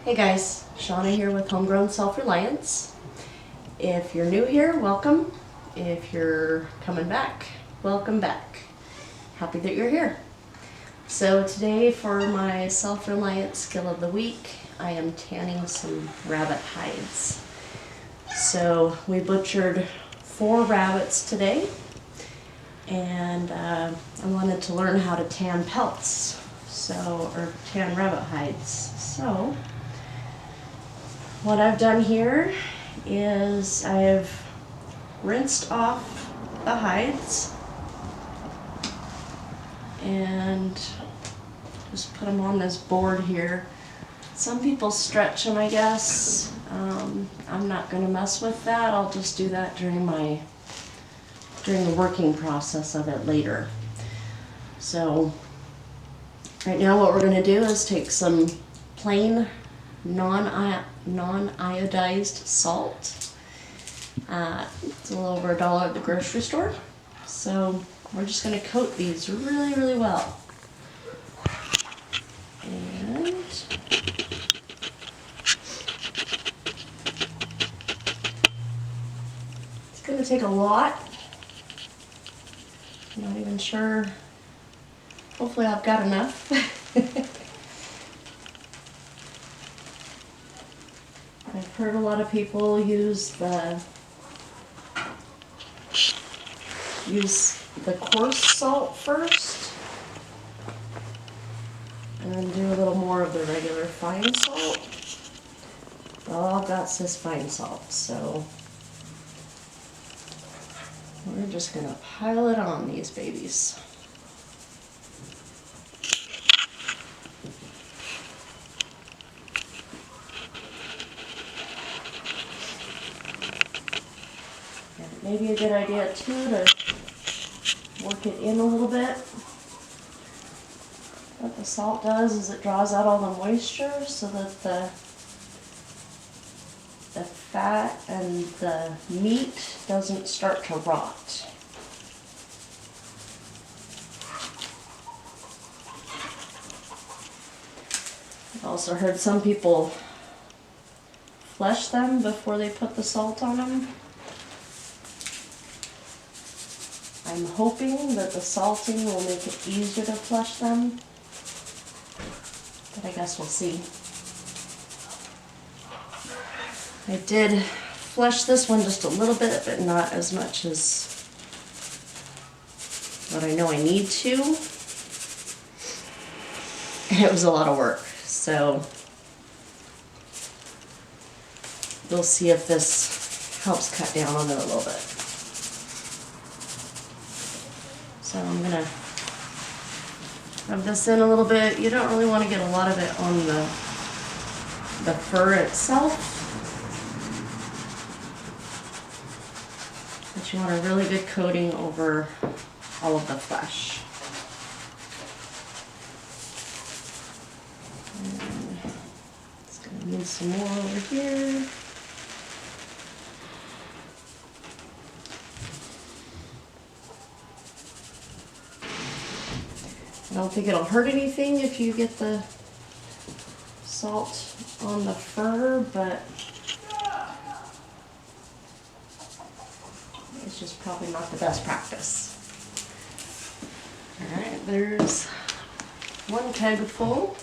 Hey guys, Shauna here with Homegrown Self Reliance. If you're new here, welcome. If you're coming back, welcome back. Happy that you're here. So today for my Self Reliant Skill of the Week, I am tanning some rabbit hides. So we butchered 4 rabbits today, and I wanted to learn how to tan pelts, or tan rabbit hides. So what I've done here is I've rinsed off the hides and just put them on this board here. Some people stretch them, I guess. I'm not going to mess with that. I'll just do that during the working process of it later. So right now what we're going to do is take some plain non-iodized salt. It's a little over $1 at the grocery store. So we're just going to coat these really, really well. And it's going to take a lot. I'm not even sure. Hopefully I've got enough. I've heard a lot of people use the coarse salt first, and then do a little more of the regular fine salt. All I've got is fine salt, so we're just gonna pile it on these babies. And it may be a good idea too to work it in a little bit. What the salt does is it draws out all the moisture so that the fat and the meat doesn't start to rot. I've also heard some people flesh them before they put the salt on them. I'm hoping that the salting will make it easier to flesh them, but I guess we'll see. I did flesh this one just a little bit, but not as much as what I know I need to. And it was a lot of work, so we'll see if this helps cut down on it a little bit. So I'm gonna rub this in a little bit. You don't really want to get a lot of it on the fur itself, but you want a really good coating over all of the flesh. And it's gonna need some more over here. I don't think it'll hurt anything if you get the salt on the fur, but it's just probably not the best practice. Alright, there's one keg full.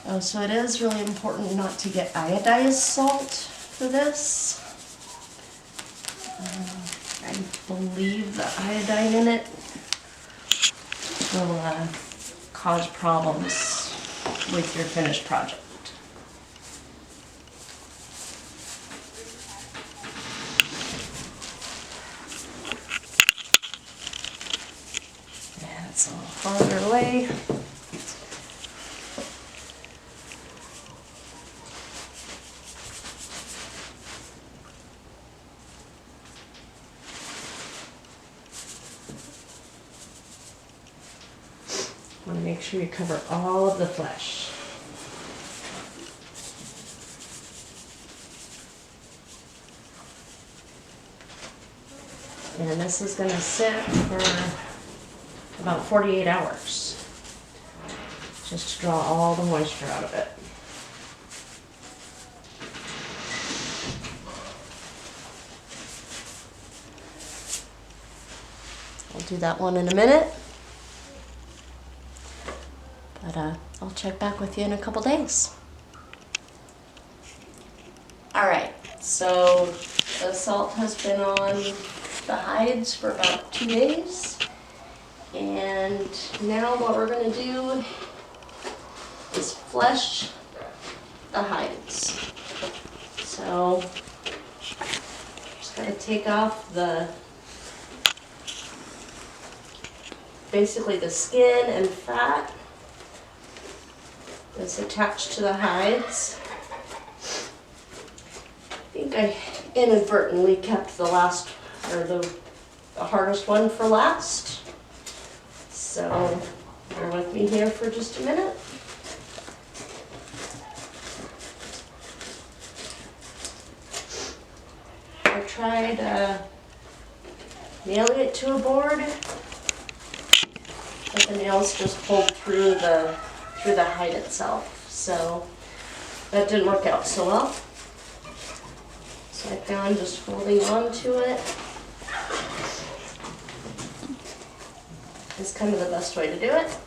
Oh, so it is really important not to get iodized salt for this. I believe the iodine in it will cause problems with your finished project. Yeah, it's a little farther away. Want to make sure you cover all of the flesh. And this is going to sit for about 48 hours, just to draw all the moisture out of it. I'll do that one in a minute, but I'll check back with you in a couple days. All right, so the salt has been on the hides for about 2 days, and now what we're going to do is flesh the hides. So just going to take off basically the skin and fat that's attached to the hides. I think I inadvertently kept the hardest one for last. So bear with me here for just a minute. I tried nailing it to a board, but the nails just pulled through the hide itself. So that didn't work out so well. So I found just holding on to it is kind of the best way to do it.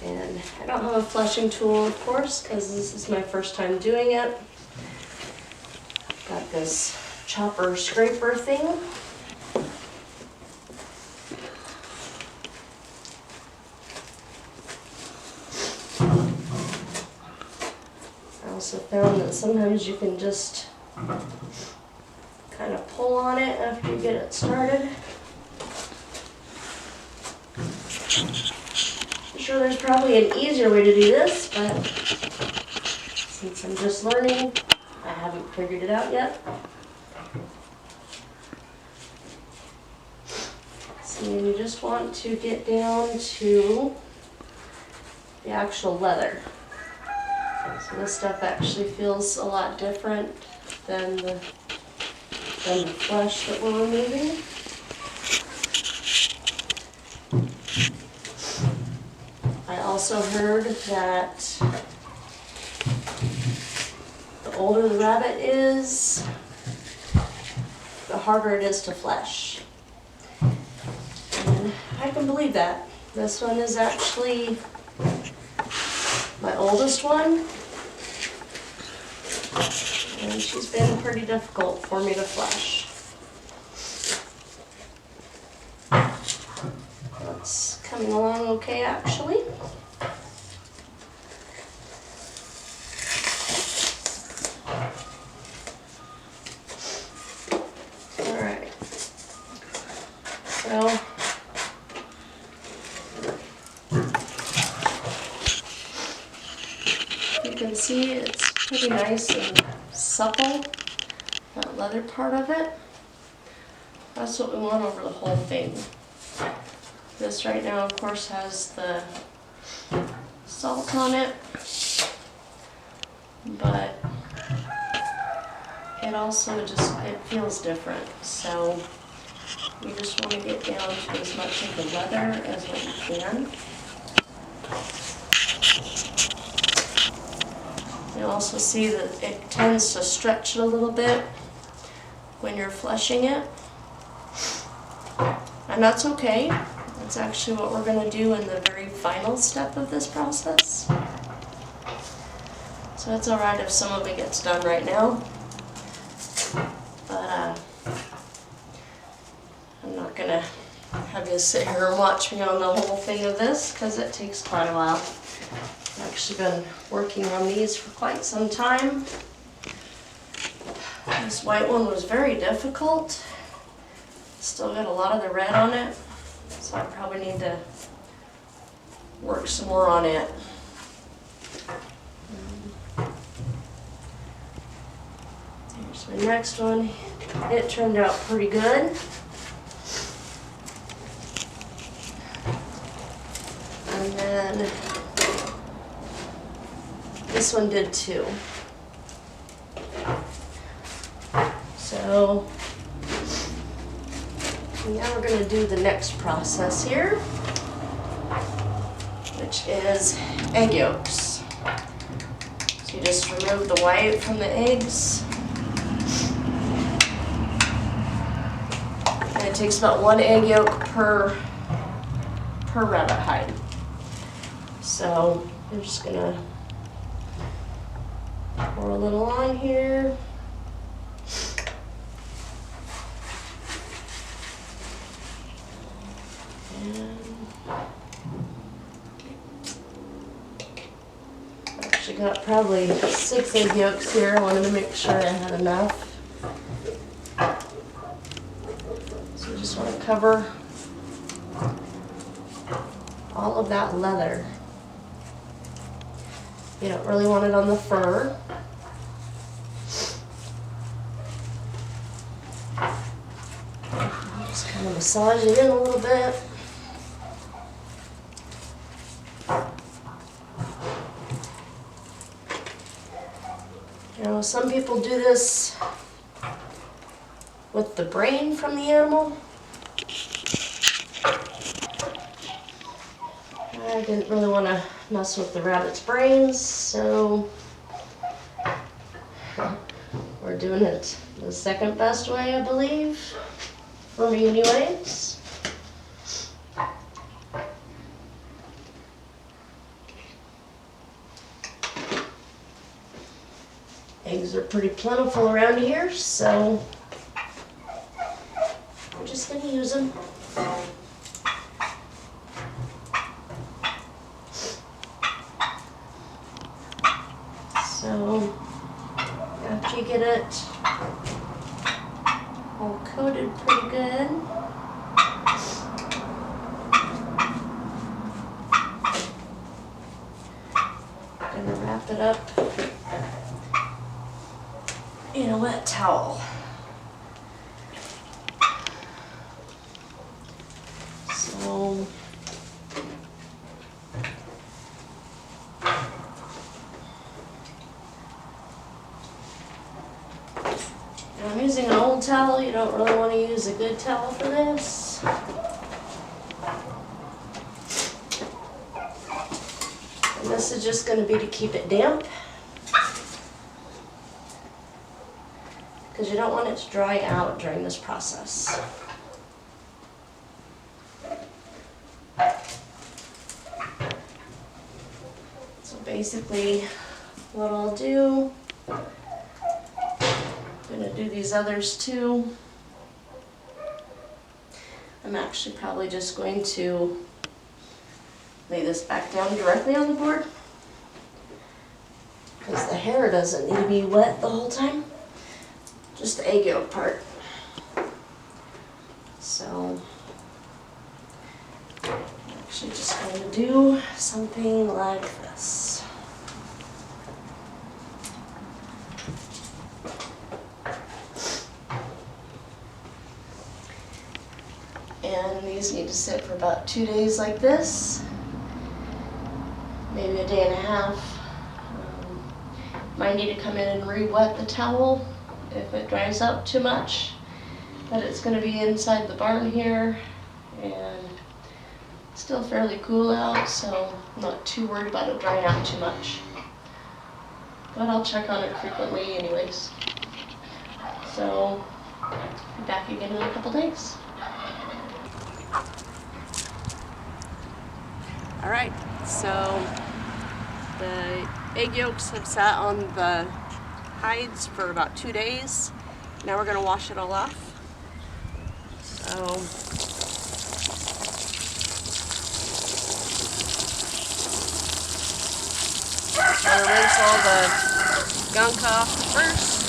And I don't have a fleshing tool, of course, because this is my first time doing it. I've got this chopper scraper thing. I also found that sometimes you can just kind of pull on it after you get it started. I'm sure there's probably an easier way to do this, but since I'm just learning, I haven't figured it out yet. So you just want to get down to the actual leather. So this stuff actually feels a lot different than the flesh that we're removing. I also heard that the older the rabbit is, the harder it is to flesh. And I can believe that. This one is actually my oldest one, and she's been pretty difficult for me to flesh. It's coming along okay, actually. Alright, so you can see it's pretty nice and supple, that leather part of it. That's what we want over the whole thing. This right now, of course, has the salt on it, but it also it feels different. So you just want to get down to as much of the leather as what you can. You'll also see that it tends to stretch it a little bit when you're fleshing it, and that's okay. That's actually what we're going to do in the very final step of this process. So it's alright if some of it gets done right now, but I'm not going to have you sit here and watch me on the whole thing of this, because it takes quite a while. I've actually been working on these for quite some time. This white one was very difficult. Still got a lot of the red on it, so I probably need to work some more on it. Here's my next one. It turned out pretty good. And then this one did too. And now we're going to do the next process here, which is egg yolks. So you just remove the white from the eggs. And it takes about 1 egg yolk per rabbit hide. So I'm just going to pour a little on here. Actually got probably 6 egg yolks here. I wanted to make sure I had enough. So you just want to cover all of that leather. You don't really want it on the fur. Just kind of massage it in a little bit. You know, some people do this with the brain from the animal. I didn't really want to mess with the rabbit's brains, so we're doing it the second best way, I believe, for me anyways. Eggs are pretty plentiful around here, so I'm just going to use them. So after you get it all coated pretty good, I'm going to wrap it up in a wet towel. So I'm using an old towel. You don't really want to use a good towel for this. And this is just going to be to keep it damp, because you don't want it to dry out during this process. So basically what I'll do, I'm going to do these others too. I'm actually probably just going to lay this back down directly on the board, because the hair doesn't need to be wet the whole time. Just the egg yolk part. So I'm actually just going to do something like this. And these need to sit for about 2 days like this, maybe a day and a half. Might need to come in and re-wet the towel if it dries up too much, but it's going to be inside the barn here and still fairly cool out, so I'm not too worried about it drying out too much. But I'll check on it frequently anyways. So I'll be back again in a couple days. Alright, so the egg yolks have sat on the hides for about 2 days. Now we're going to wash it all off. So I'm going to rinse all the gunk off first.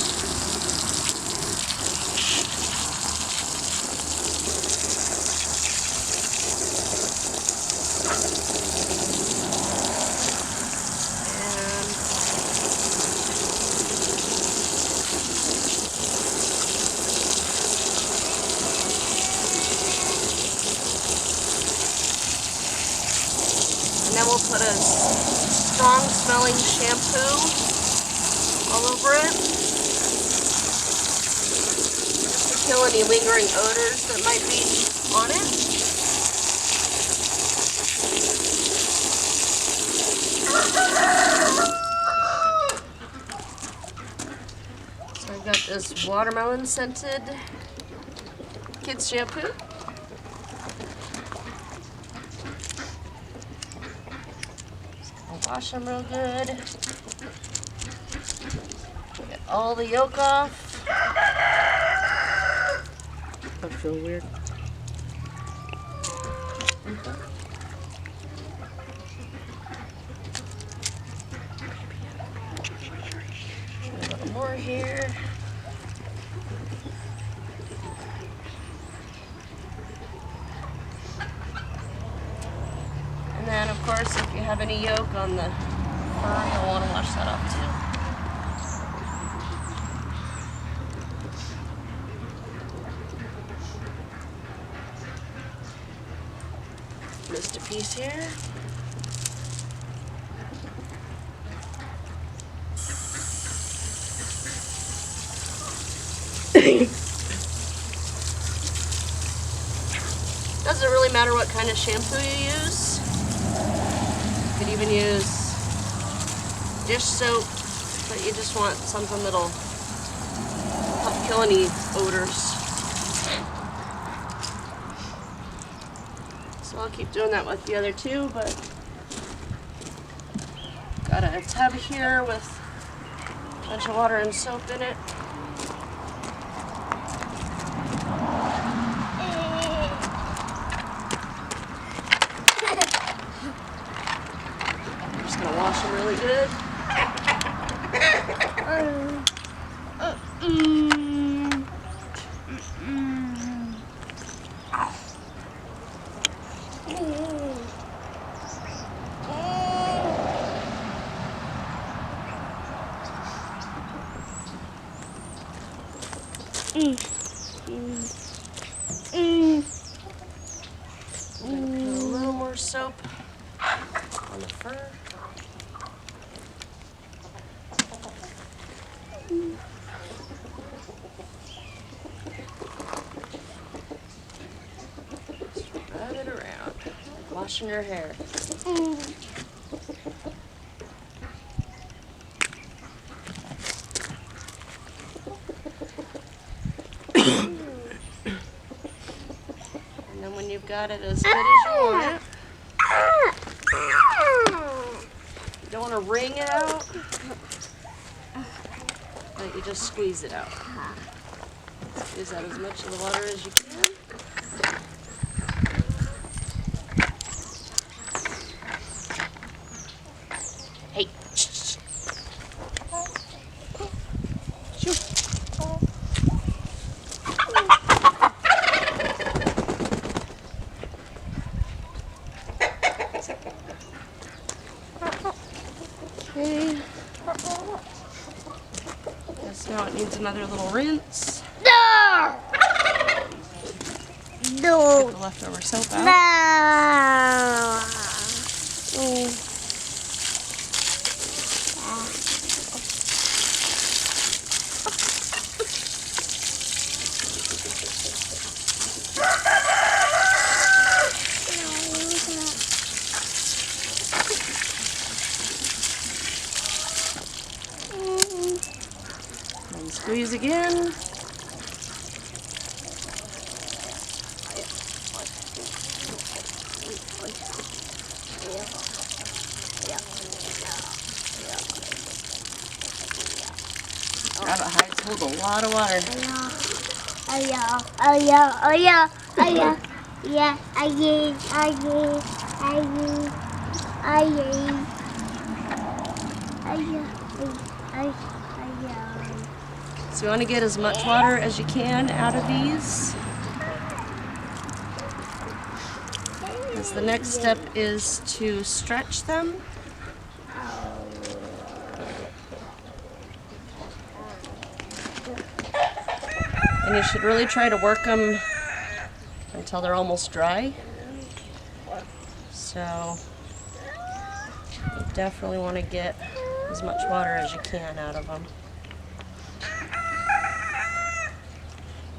And then we'll put a strong smelling shampoo all over it, just to kill any lingering odors that might be watermelon scented kids shampoo. I'll wash them real good. Get all the yolk off. That feels weird. A little more here. And then, of course, if you have any yolk on the fur, you'll want to wash that off too. Missed a piece here. Doesn't really matter what kind of shampoo you use. You could even use dish soap, but you just want something that'll help kill any odors. So I'll keep doing that with the other two, but got a tub here with a bunch of water and soap in it. I'm just gonna wash them really good. I'm gonna put a little more soap on the fur. Just rub it around, like washing your hair. And then when you've got it as good as you want it, you don't want to wring it out, but you just squeeze it out. Squeeze out as much of the water as you can. Hey. Shoo. Okay. Yes, now it needs another little rinse. No! No! Get the leftover soap out. No! And squeeze again. Grab it high, it holds a lot of water. Oh yeah, oh yeah, oh yeah, oh yeah. Yeah, I did. So you want to get as much water as you can out of these. Because the next step is to stretch them. And you should really try to work them until they're almost dry. So you definitely want to get as much water as you can out of them.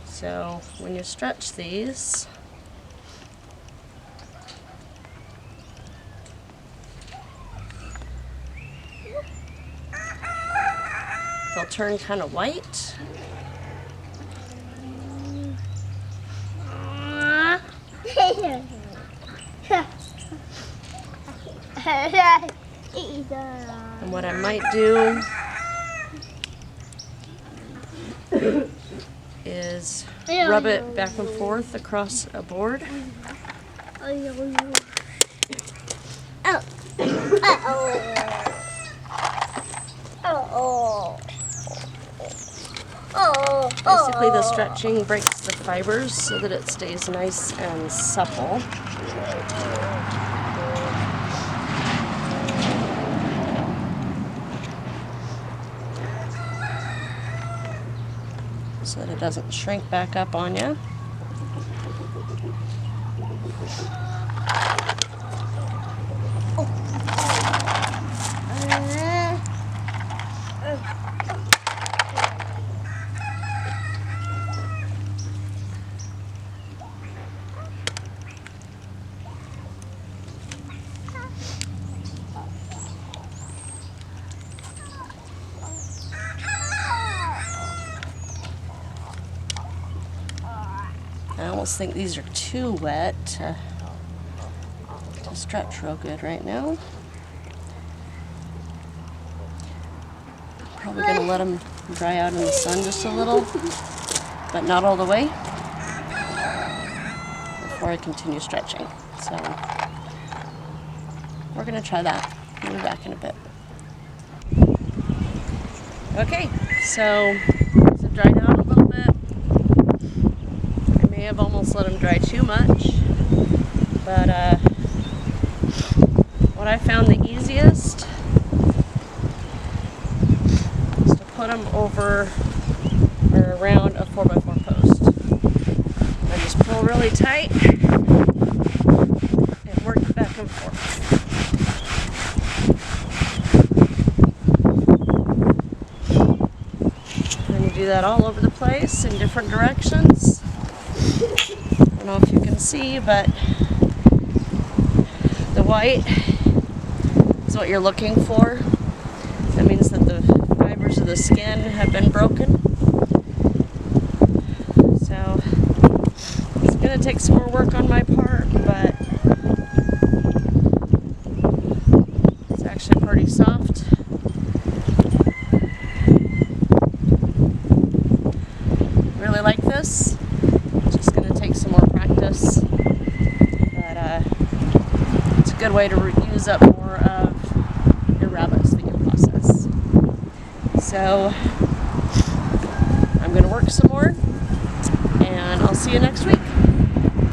So when you stretch these, they'll turn kind of white. And what I might do is rub it back and forth across a board. Basically, the stretching breaks the fibers so that it stays nice and supple. So that it doesn't shrink back up on you. I almost think these are too wet to stretch real good right now. Probably going to let them dry out in the sun just a little, but not all the way, before I continue stretching. So we're going to try that. We'll be back in a bit. Okay, so these have dried out a little bit. I may have almost let them dry too much, but what I found the easiest is to put them over or around a 4x4 post. I just pull really tight and work back and forth. And you do that all over the place in different directions. I don't know if you can see, but the white is what you're looking for. That means that the fibers of the skin have been broken. So it's going to take some more work on my part, but it's actually pretty soft. Really like this. It's just going to take some more practice, but it's a good way to use up more of your rabbits that you process. So I'm going to work some more, and I'll see you next week.